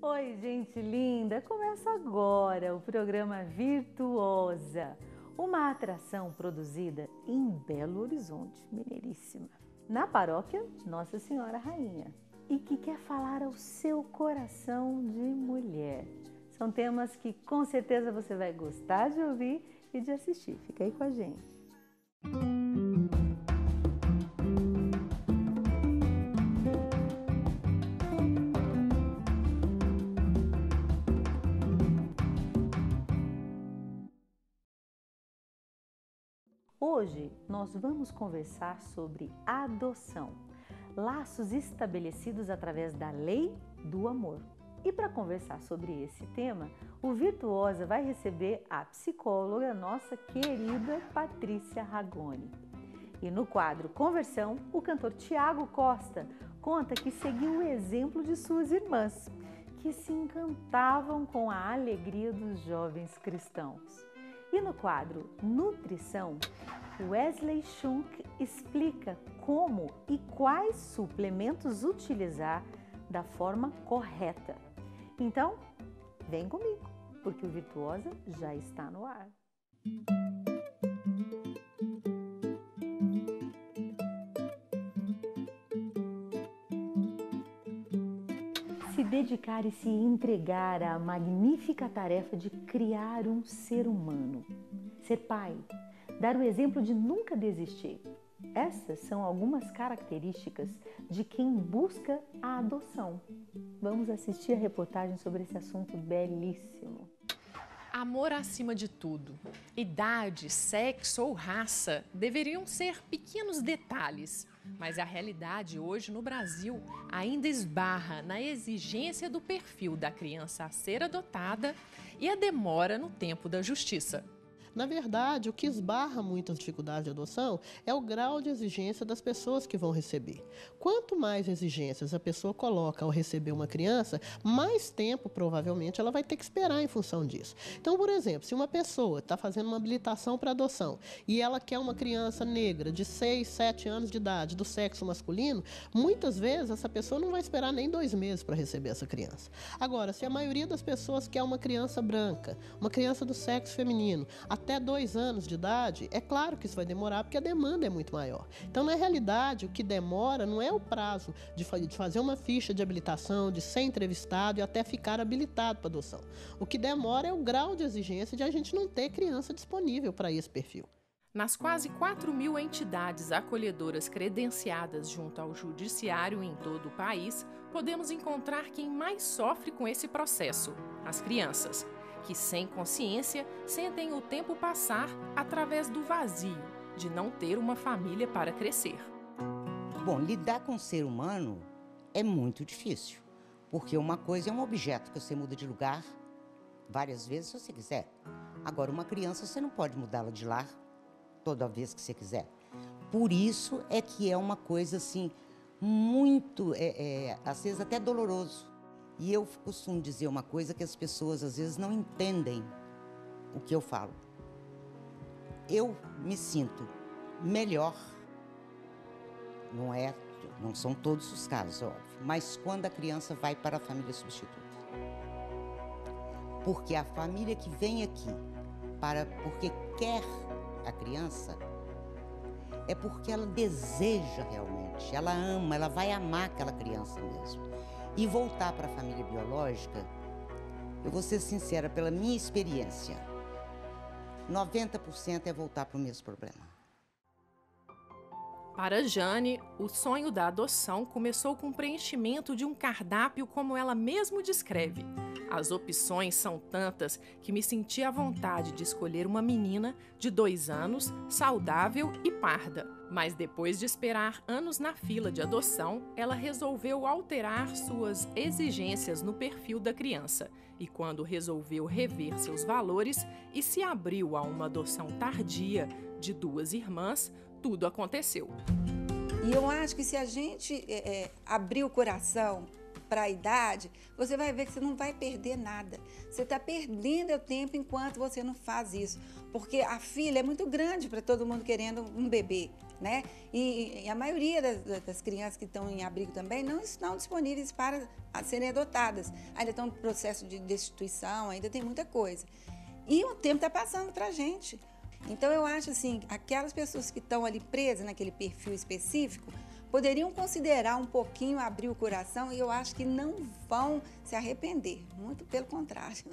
Oi, gente linda! Começa agora o programa Virtuosa, uma atração produzida em Belo Horizonte, Mineiríssima, na paróquia Nossa Senhora Rainha, e que quer falar ao seu coração de mulher. São temas que com certeza você vai gostar de ouvir e de assistir. Fica aí com a gente. Hoje nós vamos conversar sobre adoção, laços estabelecidos através da lei do amor. E para conversar sobre esse tema, o Virtuosa vai receber a psicóloga, nossa querida Patrícia Ragone. E no quadro Conversão, o cantor Tiago Costa conta que seguiu o exemplo de suas irmãs, que se encantavam com a alegria dos jovens cristãos. E no quadro Nutrição, Wesley Schunk explica como e quais suplementos utilizar da forma correta. Então, vem comigo, porque o Virtuosa já está no ar. Se dedicar e se entregar à magnífica tarefa de criar um ser humano, ser pai, dar o exemplo de nunca desistir. Essas são algumas características de quem busca a adoção. Vamos assistir a reportagem sobre esse assunto belíssimo. Amor acima de tudo. Idade, sexo ou raça deveriam ser pequenos detalhes, mas a realidade hoje no Brasil ainda esbarra na exigência do perfil da criança a ser adotada e a demora no tempo da justiça. Na verdade, o que esbarra muitas dificuldades de adoção é o grau de exigência das pessoas que vão receber. Quanto mais exigências a pessoa coloca ao receber uma criança, mais tempo, provavelmente, ela vai ter que esperar em função disso. Então, por exemplo, se uma pessoa está fazendo uma habilitação para adoção e ela quer uma criança negra de 6, 7 anos de idade, do sexo masculino, muitas vezes essa pessoa não vai esperar nem 2 meses para receber essa criança. Agora, se a maioria das pessoas quer uma criança branca, uma criança do sexo feminino, até 2 anos de idade, é claro que isso vai demorar porque a demanda é muito maior. Então, na realidade, o que demora não é o prazo de fazer uma ficha de habilitação, de ser entrevistado e até ficar habilitado para adoção. O que demora é o grau de exigência de a gente não ter criança disponível para esse perfil. Nas quase 4.000 entidades acolhedoras credenciadas junto ao judiciário em todo o país, podemos encontrar quem mais sofre com esse processo: as crianças, que sem consciência sentem o tempo passar através do vazio de não ter uma família para crescer. Bom, lidar com o ser humano é muito difícil, porque uma coisa é um objeto que você muda de lugar várias vezes se você quiser. Agora, uma criança você não pode mudá-la de lar toda vez que você quiser. Por isso é que é uma coisa assim, muito, às vezes até doloroso. E eu costumo dizer uma coisa que as pessoas às vezes não entendem o que eu falo. Eu me sinto melhor, não são todos os casos, óbvio, mas quando a criança vai para a família substituta. Porque a família que vem aqui porque quer a criança, é porque ela deseja realmente, ela ama, ela vai amar aquela criança mesmo. E voltar para a família biológica, eu vou ser sincera, pela minha experiência, 90% é voltar para o mesmo problema. Para Jane, o sonho da adoção começou com o preenchimento de um cardápio como ela mesmo descreve. As opções são tantas que me senti à vontade de escolher uma menina de 2 anos, saudável e parda. Mas depois de esperar anos na fila de adoção, ela resolveu alterar suas exigências no perfil da criança. E quando resolveu rever seus valores e se abriu a uma adoção tardia de 2 irmãs, tudo aconteceu. E eu acho que se a gente abrir o coração para a idade, você vai ver que você não vai perder nada. Você está perdendo o tempo enquanto você não faz isso. Porque a fila é muito grande para todo mundo querendo um bebê, né? E a maioria das crianças que estão em abrigo também não estão disponíveis para serem adotadas. Ainda estão no processo de destituição, ainda tem muita coisa. E o tempo está passando para a gente. Então, eu acho assim, aquelas pessoas que estão ali presas naquele perfil específico, poderiam considerar um pouquinho, abrir o coração, e eu acho que não vão se arrepender, muito pelo contrário.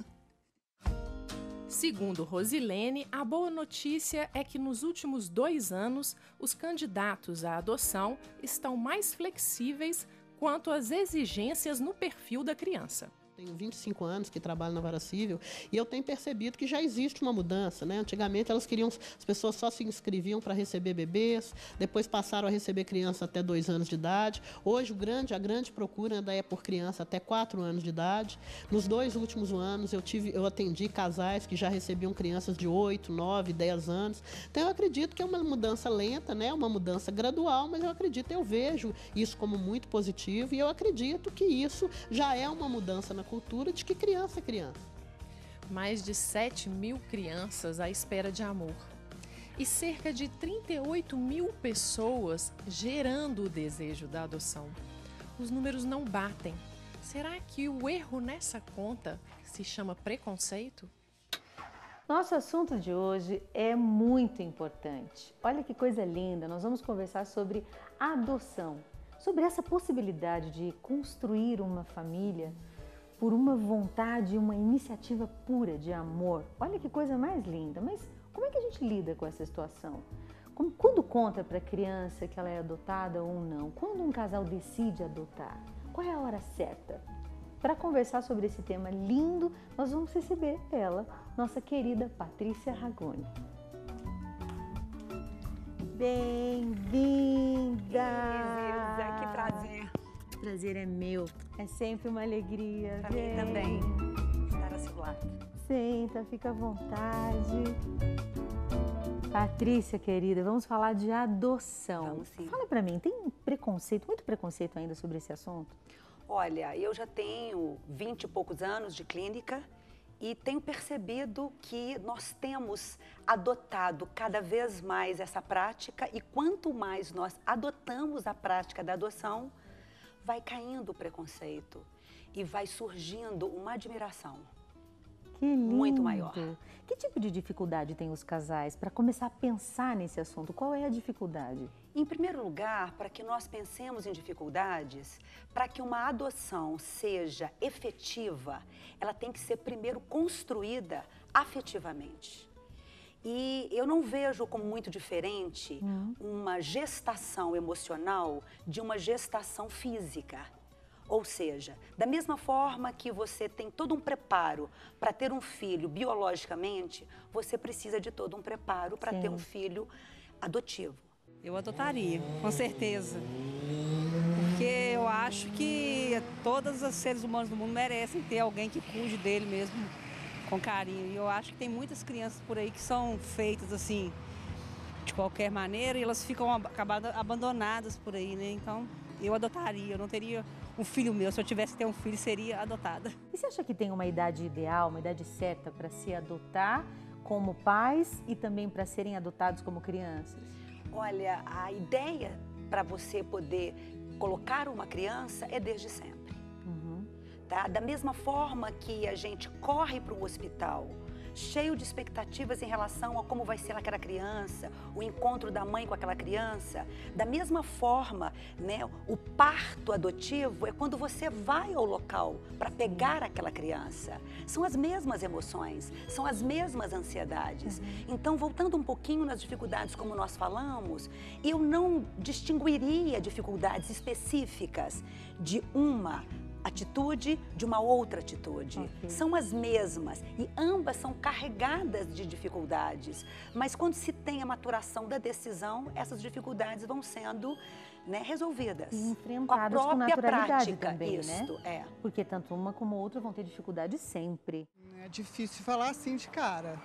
Segundo Rosilene, a boa notícia é que nos últimos 2 anos, os candidatos à adoção estão mais flexíveis quanto às exigências no perfil da criança. Tenho 25 anos que trabalho na Vara Civil e eu tenho percebido que já existe uma mudança, né? Antigamente as pessoas só se inscreviam para receber bebês, depois passaram a receber crianças até 2 anos de idade. Hoje a grande procura ainda é por criança até 4 anos de idade. Nos 2 últimos anos eu atendi casais que já recebiam crianças de 8, 9, 10 anos. Então eu acredito que é uma mudança lenta, né? Uma mudança gradual, mas eu vejo isso como muito positivo e eu acredito que isso já é uma mudança na cultura de que criança é criança. Mais de 7.000 crianças à espera de amor e cerca de 38.000 pessoas gerando o desejo da adoção. Os números não batem. Será que o erro nessa conta se chama preconceito? Nosso assunto de hoje é muito importante. Olha que coisa linda, nós vamos conversar sobre adoção, sobre essa possibilidade de construir uma família por uma vontade, uma iniciativa pura de amor. Olha que coisa mais linda, mas como é que a gente lida com essa situação? Quando conta para a criança que ela é adotada ou não? Quando um casal decide adotar? Qual é a hora certa? Para conversar sobre esse tema lindo, nós vamos receber ela, nossa querida Patrícia Ragone. Bem-vinda! Elisa, que prazer. O prazer é meu. É sempre uma alegria. Para mim também estar ao seu lado. Senta, fica à vontade. Patrícia, querida, vamos falar de adoção. Vamos sim. Fala pra mim, tem preconceito, muito preconceito ainda sobre esse assunto? Olha, eu já tenho 20 e poucos anos de clínica e tenho percebido que nós temos adotado cada vez mais essa prática e quanto mais nós adotamos a prática da adoção, vai caindo o preconceito e vai surgindo uma admiração. Que lindo. Muito maior. Que tipo de dificuldade tem os casais para começar a pensar nesse assunto? Qual é a dificuldade? Em primeiro lugar, para que nós pensemos em dificuldades, para que uma adoção seja efetiva, ela tem que ser primeiro construída afetivamente. E eu não vejo como muito diferente uma gestação emocional de uma gestação física. Ou seja, da mesma forma que você tem todo um preparo para ter um filho biologicamente, você precisa de todo um preparo para ter um filho adotivo. Eu adotaria, com certeza. Porque eu acho que todos os seres humanos do mundo merecem ter alguém que cuide dele mesmo com carinho. E eu acho que tem muitas crianças por aí que são feitas assim, de qualquer maneira, e elas ficam abandonadas por aí, né? Então, eu adotaria, eu não teria um filho meu. Se eu tivesse que ter um filho, seria adotada. E você acha que tem uma idade ideal, uma idade certa para se adotar como pais e também para serem adotados como crianças? Olha, a ideia para você poder colocar uma criança é desde sempre. Tá? Da mesma forma que a gente corre para o hospital cheio de expectativas em relação a como vai ser aquela criança, o encontro da mãe com aquela criança, da mesma forma, né, o parto adotivo é quando você vai ao local para pegar aquela criança. São as mesmas emoções, são as mesmas ansiedades. Então, voltando um pouquinho nas dificuldades como nós falamos, eu não distinguiria dificuldades específicas de uma atitude de uma outra atitude. São as mesmas e ambas são carregadas de dificuldades. Mas quando se tem a maturação da decisão, essas dificuldades vão sendo, né, resolvidas. E enfrentadas com naturalidade prática, também, isto, né? Porque tanto uma como a outra vão ter dificuldade sempre. É difícil falar assim de cara.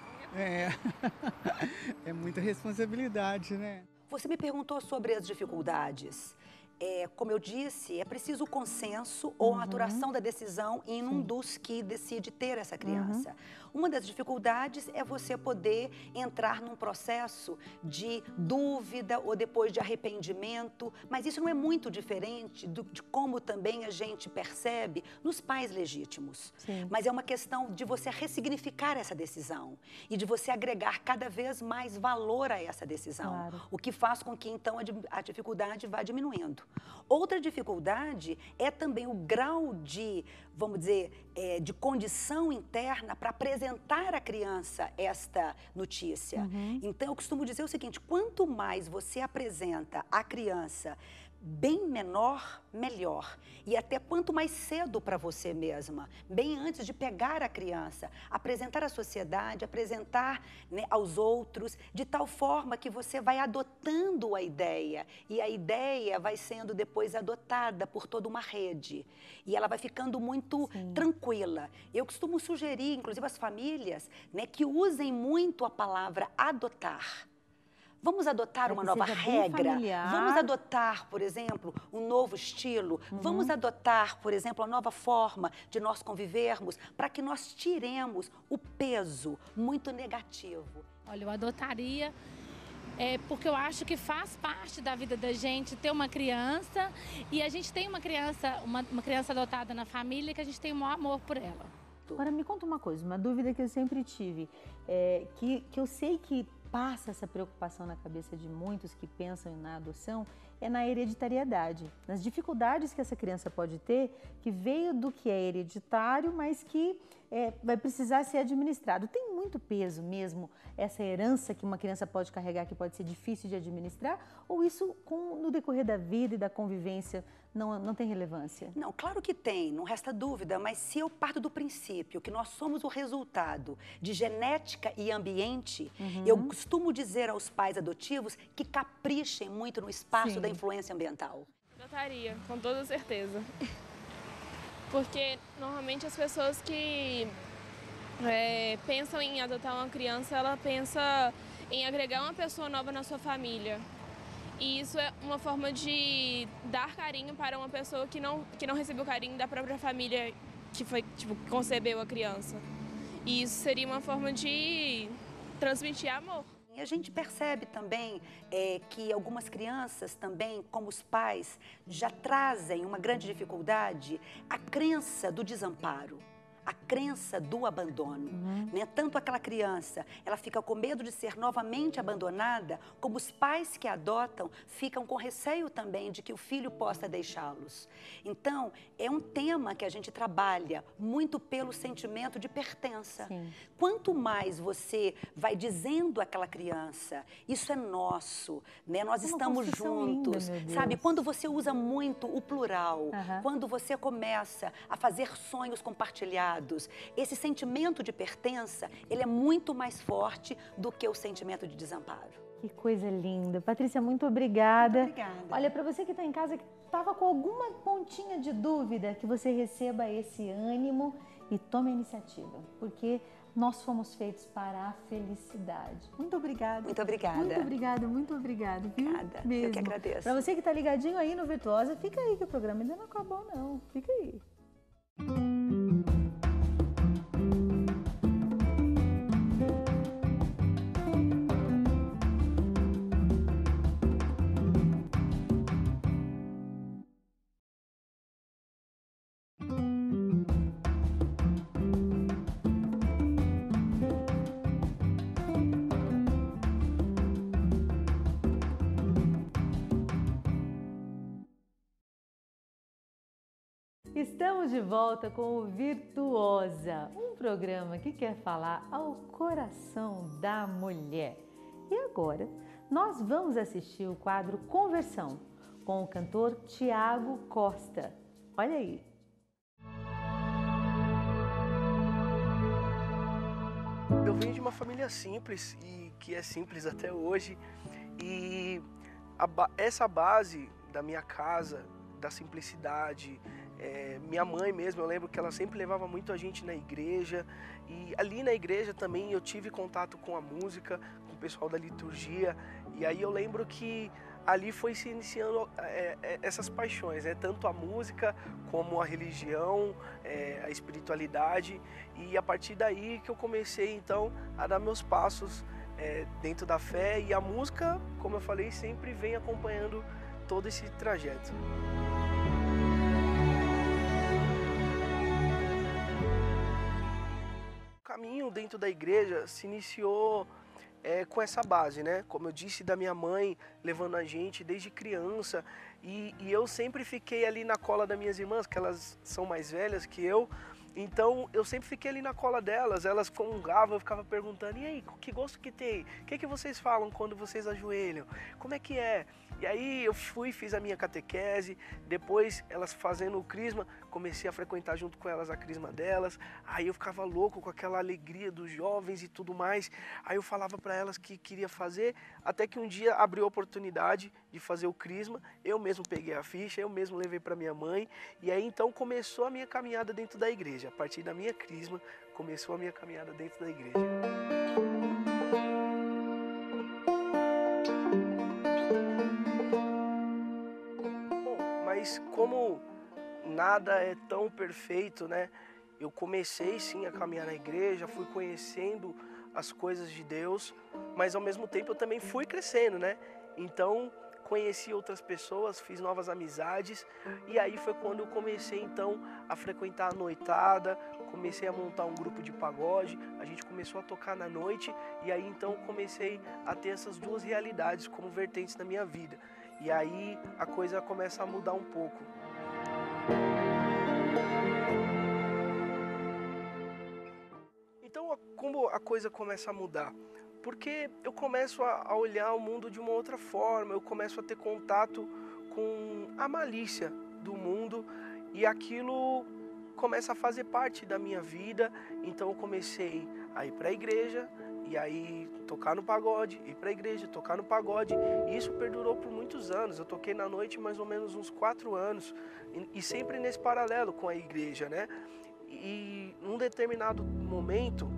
É muita responsabilidade, né? Você me perguntou sobre as dificuldades. como eu disse, é preciso o consenso ou a maturação da decisão em um dos que decide ter essa criança. Uma das dificuldades é você poder entrar num processo de dúvida ou depois de arrependimento, mas isso não é muito diferente de como também a gente percebe nos pais legítimos. Sim. Mas é uma questão de você ressignificar essa decisão e de você agregar cada vez mais valor a essa decisão, Claro. o que faz com que então a dificuldade vá diminuindo. Outra dificuldade é também o grau de, vamos dizer, de condição interna para apresentar à criança esta notícia. Então, eu costumo dizer o seguinte, quanto mais você apresenta à criança bem menor, melhor. E até quanto mais cedo para você mesma, bem antes de pegar a criança, apresentar à sociedade, apresentar, né, aos outros, de tal forma que você vai adotando a ideia. E a ideia vai sendo depois adotada por toda uma rede. E ela vai ficando muito tranquila. Eu costumo sugerir, inclusive às famílias, né, que usem muito a palavra adotar. Vamos adotar uma nova regra? Vamos adotar, por exemplo, um novo estilo? Vamos adotar, por exemplo, a nova forma de nós convivermos para que nós tiremos o peso muito negativo. Olha, eu adotaria porque eu acho que faz parte da vida da gente ter uma criança e a gente tem uma criança adotada na família que a gente tem o maior amor por ela. Agora, me conta uma coisa, uma dúvida que eu sempre tive, que eu sei que passa essa preocupação na cabeça de muitos que pensam na adoção, é na hereditariedade, nas dificuldades que essa criança pode ter, que veio do que é hereditário, mas que vai precisar ser administrado. Tem muito peso mesmo essa herança que uma criança pode carregar, que pode ser difícil de administrar, ou isso no decorrer da vida e da convivência não tem relevância? Não, claro que tem, não resta dúvida, mas se eu parto do princípio que nós somos o resultado de genética e ambiente, eu costumo dizer aos pais adotivos que caprichem muito no espaço da influência ambiental. Adotaria, com toda certeza. Porque normalmente as pessoas que pensam em adotar uma criança, ela pensa em agregar uma pessoa nova na sua família. E isso é uma forma de dar carinho para uma pessoa que não recebeu carinho da própria família que concebeu a criança. E isso seria uma forma de transmitir amor. E a gente percebe também que algumas crianças também, como os pais, já trazem uma grande dificuldade, a crença do desamparo. A crença do abandono, né? Tanto aquela criança, ela fica com medo de ser novamente abandonada, como os pais que a adotam ficam com receio também de que o filho possa deixá-los. Então, é um tema que a gente trabalha muito pelo sentimento de pertença. Sim. Quanto mais você vai dizendo àquela criança, isso é nosso, né? Nós estamos juntos, linda, sabe? Quando você usa muito o plural, quando você começa a fazer sonhos compartilhados, esse sentimento de pertença, ele é muito mais forte do que o sentimento de desamparo. Que coisa linda. Patrícia, muito obrigada. Muito obrigada. Olha, para você que está em casa, que estava com alguma pontinha de dúvida, que você receba esse ânimo e tome a iniciativa, porque nós fomos feitos para a felicidade. Muito obrigada. Muito obrigada. Muito obrigada, muito obrigada. Obrigada. Mesmo. Eu que agradeço. Para você que está ligadinho aí no Virtuosa, fica aí que o programa ainda não acabou não. Fica aí. Estamos de volta com o Virtuosa, um programa que quer falar ao coração da mulher. E agora, nós vamos assistir o quadro Conversão, com o cantor Tiago Costa. Olha aí. Eu venho de uma família simples, e que é simples até hoje, e essa base da minha casa, da simplicidade, minha mãe mesmo, eu lembro que ela sempre levava muito a gente na igreja, e ali na igreja também eu tive contato com a música, com o pessoal da liturgia, e aí eu lembro que ali foi se iniciando essas paixões, né? Tanto a música como a religião, a espiritualidade, e a partir daí que eu comecei então a dar meus passos dentro da fé, e a música, como eu falei, sempre vem acompanhando todo esse trajeto. O caminho dentro da igreja se iniciou com essa base, né? Como eu disse, da minha mãe levando a gente desde criança, e eu sempre fiquei ali na cola das minhas irmãs, que elas são mais velhas que eu. Então eu sempre fiquei ali na cola delas, elas comungavam, eu ficava perguntando: e aí, que gosto que tem? O que vocês falam quando vocês ajoelham? Como é que é? E aí eu fiz a minha catequese, depois elas fazendo o crisma, comecei a frequentar junto com elas a crisma delas, aí eu ficava louco com aquela alegria dos jovens e tudo mais, aí eu falava para elas que queria fazer, até que um dia abriu a oportunidade de fazer o crisma, eu mesmo peguei a ficha, eu mesmo levei para minha mãe, e aí então começou a minha caminhada dentro da igreja. A partir da minha crisma, começou a minha caminhada dentro da igreja. Bom, mas como nada é tão perfeito, né? Eu comecei sim a caminhar na igreja, fui conhecendo as coisas de Deus, mas ao mesmo tempo eu também fui crescendo, né? Então conheci outras pessoas, fiz novas amizades, e aí foi quando eu comecei então a frequentar a noitada, comecei a montar um grupo de pagode, a gente começou a tocar na noite, e aí então comecei a ter essas duas realidades como vertentes da minha vida. E aí a coisa começa a mudar um pouco. Então como a coisa começa a mudar? Porque eu começo a olhar o mundo de uma outra forma, eu começo a ter contato com a malícia do mundo, e aquilo começa a fazer parte da minha vida. Então eu comecei a ir para a igreja, e aí tocar no pagode, ir para a igreja, tocar no pagode, e isso perdurou por muitos anos. Eu toquei na noite mais ou menos uns 4 anos, e sempre nesse paralelo com a igreja, né? E num determinado momento,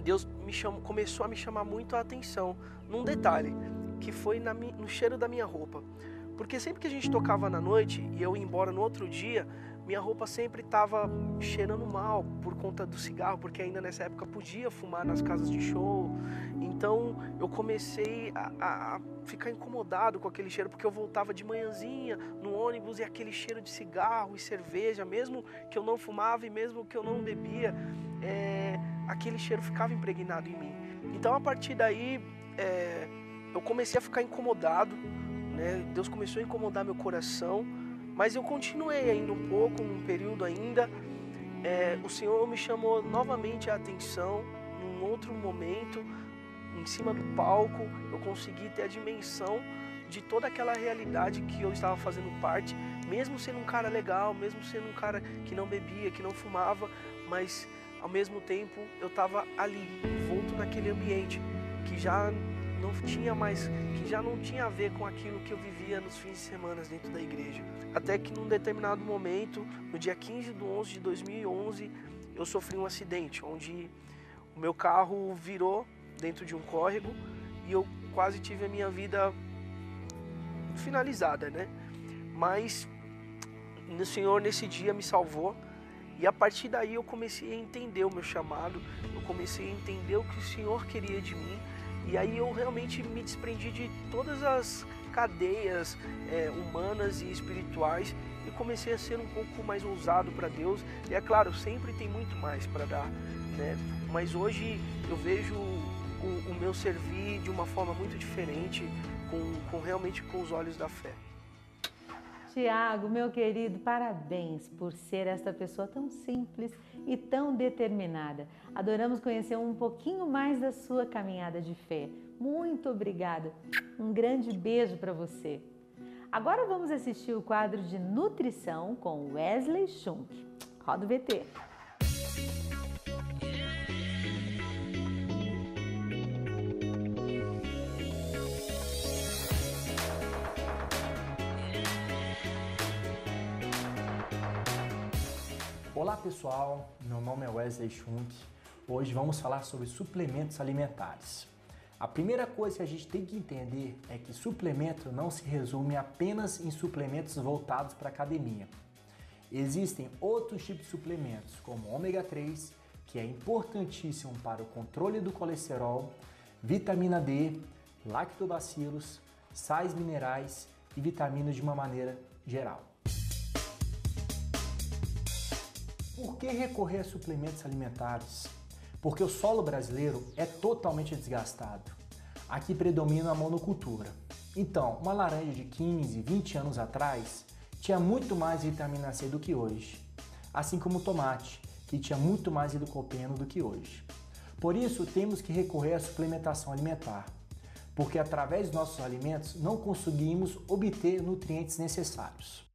Deus começou a me chamar muito a atenção num detalhe, que foi no cheiro da minha roupa. Porque sempre que a gente tocava na noite e eu ia embora no outro dia, minha roupa sempre estava cheirando mal por conta do cigarro, porque ainda nessa época podia fumar nas casas de show. Então eu comecei a ficar incomodado com aquele cheiro, porque eu voltava de manhãzinha no ônibus e aquele cheiro de cigarro e cerveja, mesmo que eu não fumava e mesmo que eu não bebia, aquele cheiro ficava impregnado em mim. Então a partir daí eu comecei a ficar incomodado, né? Deus começou a incomodar meu coração, mas eu continuei ainda um pouco, num período ainda. O Senhor me chamou novamente a atenção, num outro momento, em cima do palco, eu consegui ter a dimensão de toda aquela realidade que eu estava fazendo parte, mesmo sendo um cara legal, mesmo sendo um cara que não bebia, que não fumava, mas ao mesmo tempo eu estava ali, envolto naquele ambiente que já não tinha mais, que já não tinha a ver com aquilo que eu vivia nos fins de semana dentro da igreja. Até que num determinado momento, no dia 15 de 11 de 2011, eu sofri um acidente, onde o meu carro virou dentro de um córrego e eu quase tive a minha vida finalizada, né? Mas o Senhor nesse dia me salvou, e a partir daí eu comecei a entender o meu chamado, eu comecei a entender o que o Senhor queria de mim, e aí eu realmente me desprendi de todas as cadeias humanas e espirituais e comecei a ser um pouco mais ousado para Deus. E é claro, sempre tem muito mais para dar, né? Mas hoje eu vejo o meu servir de uma forma muito diferente, realmente com os olhos da fé. Tiago, meu querido, parabéns por ser esta pessoa tão simples e tão determinada. Adoramos conhecer um pouquinho mais da sua caminhada de fé. Muito obrigada. Um grande beijo para você. Agora vamos assistir o quadro de nutrição com Wesley Schunk. Roda o VT. Olá pessoal, meu nome é Wesley Schunk. Hoje vamos falar sobre suplementos alimentares. A primeira coisa que a gente tem que entender é que suplemento não se resume apenas em suplementos voltados para a academia. Existem outros tipos de suplementos, como ômega 3, que é importantíssimo para o controle do colesterol, vitamina D, lactobacilos, sais minerais e vitaminas de uma maneira geral. Por que recorrer a suplementos alimentares? Porque o solo brasileiro é totalmente desgastado. Aqui predomina a monocultura. Então, uma laranja de 15, 20 anos atrás tinha muito mais vitamina C do que hoje. Assim como o tomate, que tinha muito mais licopeno do que hoje. Por isso, temos que recorrer à suplementação alimentar, porque através dos nossos alimentos não conseguimos obter nutrientes necessários.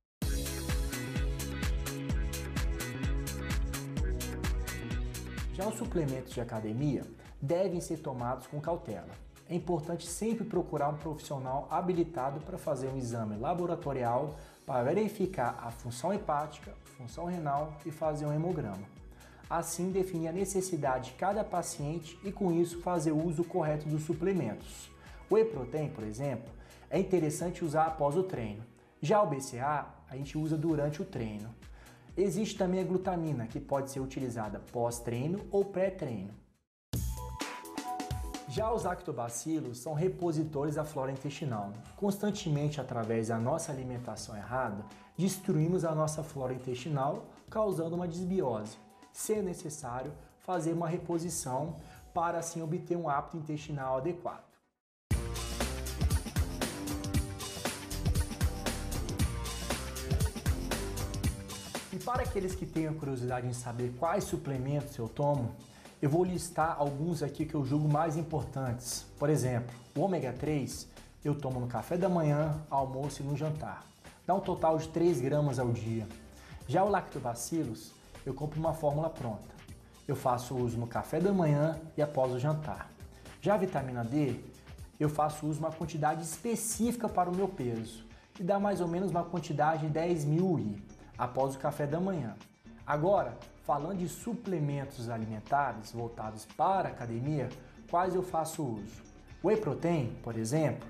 Já os suplementos de academia devem ser tomados com cautela. É importante sempre procurar um profissional habilitado para fazer um exame laboratorial para verificar a função hepática, função renal e fazer um hemograma. Assim, definir a necessidade de cada paciente e, com isso, fazer o uso correto dos suplementos. O Whey Protein, por exemplo, é interessante usar após o treino. Já o BCA, a gente usa durante o treino. Existe também a glutamina, que pode ser utilizada pós-treino ou pré-treino. Já os lactobacilos são repositores da flora intestinal. Constantemente, através da nossa alimentação errada, destruímos a nossa flora intestinal, causando uma desbiose. Se necessário, fazer uma reposição para assim obter um hábito intestinal adequado. E para aqueles que tenham curiosidade em saber quais suplementos eu tomo, eu vou listar alguns aqui que eu julgo mais importantes. Por exemplo, o ômega 3 eu tomo no café da manhã, almoço e no jantar. Dá um total de 3 gramas ao dia. Já o lactobacilos, eu compro uma fórmula pronta. Eu faço uso no café da manhã e após o jantar. Já a vitamina D, eu faço uso de uma quantidade específica para o meu peso, que dá mais ou menos uma quantidade de 10.000 UI, após o café da manhã. Agora, falando de suplementos alimentares voltados para a academia, quais eu faço uso? Whey Protein, por exemplo,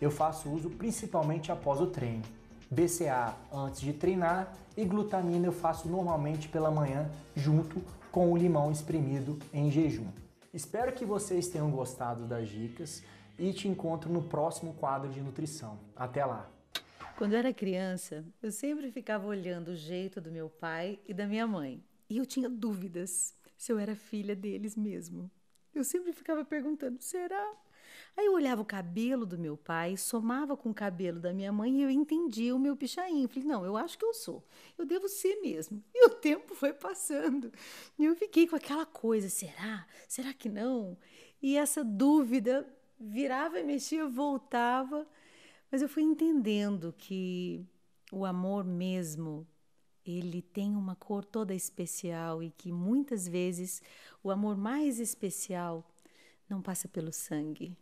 eu faço uso principalmente após o treino. BCA antes de treinar e glutamina eu faço normalmente pela manhã junto com o limão espremido em jejum. Espero que vocês tenham gostado das dicas e te encontro no próximo quadro de nutrição. Até lá! Quando eu era criança, eu sempre ficava olhando o jeito do meu pai e da minha mãe. E eu tinha dúvidas se eu era filha deles mesmo. Eu sempre ficava perguntando, será? Aí eu olhava o cabelo do meu pai, somava com o cabelo da minha mãe e eu entendia o meu pichainho. Falei, não, eu acho que eu sou. Eu devo ser mesmo. E o tempo foi passando. E eu fiquei com aquela coisa, será? Será que não? E essa dúvida virava e mexia, voltava. Mas eu fui entendendo que o amor mesmo, ele tem uma cor toda especial e que muitas vezes o amor mais especial não passa pelo sangue.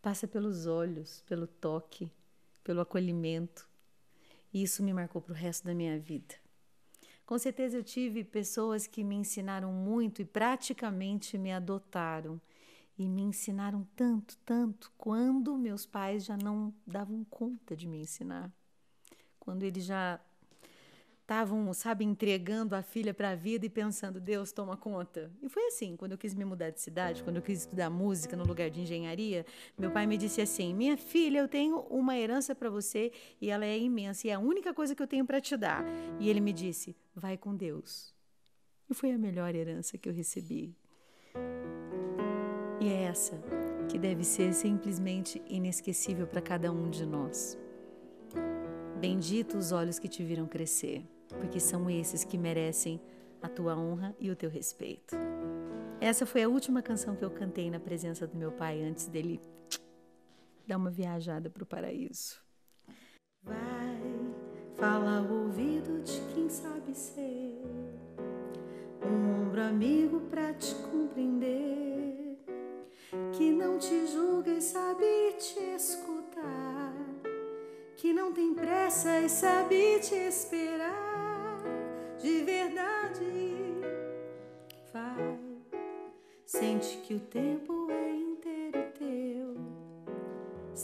Passa pelos olhos, pelo toque, pelo acolhimento. E isso me marcou para o resto da minha vida. Com certeza eu tive pessoas que me ensinaram muito e praticamente me adotaram. E me ensinaram tanto, tanto, quando meus pais já não davam conta de me ensinar. Quando eles já estavam, sabe, entregando a filha para a vida e pensando, Deus, toma conta. E foi assim, quando eu quis me mudar de cidade, quando eu quis estudar música no lugar de engenharia, meu pai me disse assim, minha filha, eu tenho uma herança para você e ela é imensa e é a única coisa que eu tenho para te dar. E ele me disse, vai com Deus. E foi a melhor herança que eu recebi. E é essa que deve ser simplesmente inesquecível para cada um de nós. Bendito os olhos que te viram crescer, porque são esses que merecem a tua honra e o teu respeito. Essa foi a última canção que eu cantei na presença do meu pai antes dele dar uma viajada para o paraíso. Vai, fala ao ouvido de quem sabe ser um ombro amigo para te compreender, que não te julga e sabe te escutar, que não tem pressa e sabe te esperar de verdade. Vai, sente que o tempo é inteiro teu.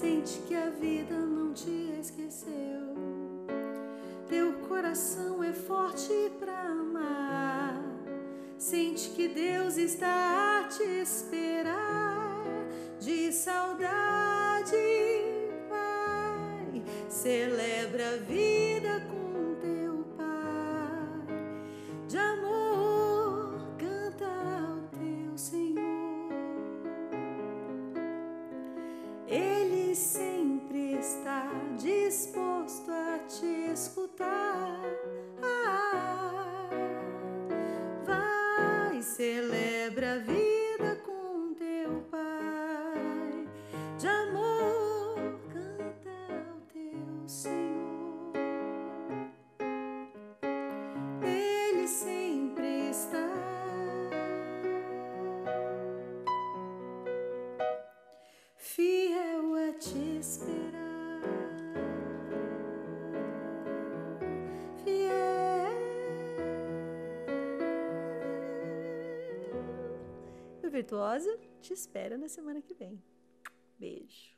Sente que a vida não te esqueceu. Teu coração é forte pra amar. Sente que Deus está a te esperar. De saudade, vai. Celebra a vida com teu Pai. De amor, canta ao teu Senhor. Ele sempre está disposto a te escutar. Vai, celebra a vida com teu Pai. De amor, canta ao teu Senhor. Ele sempre está fiel a te esperar. Virtuosa te espera na semana que vem. Beijo.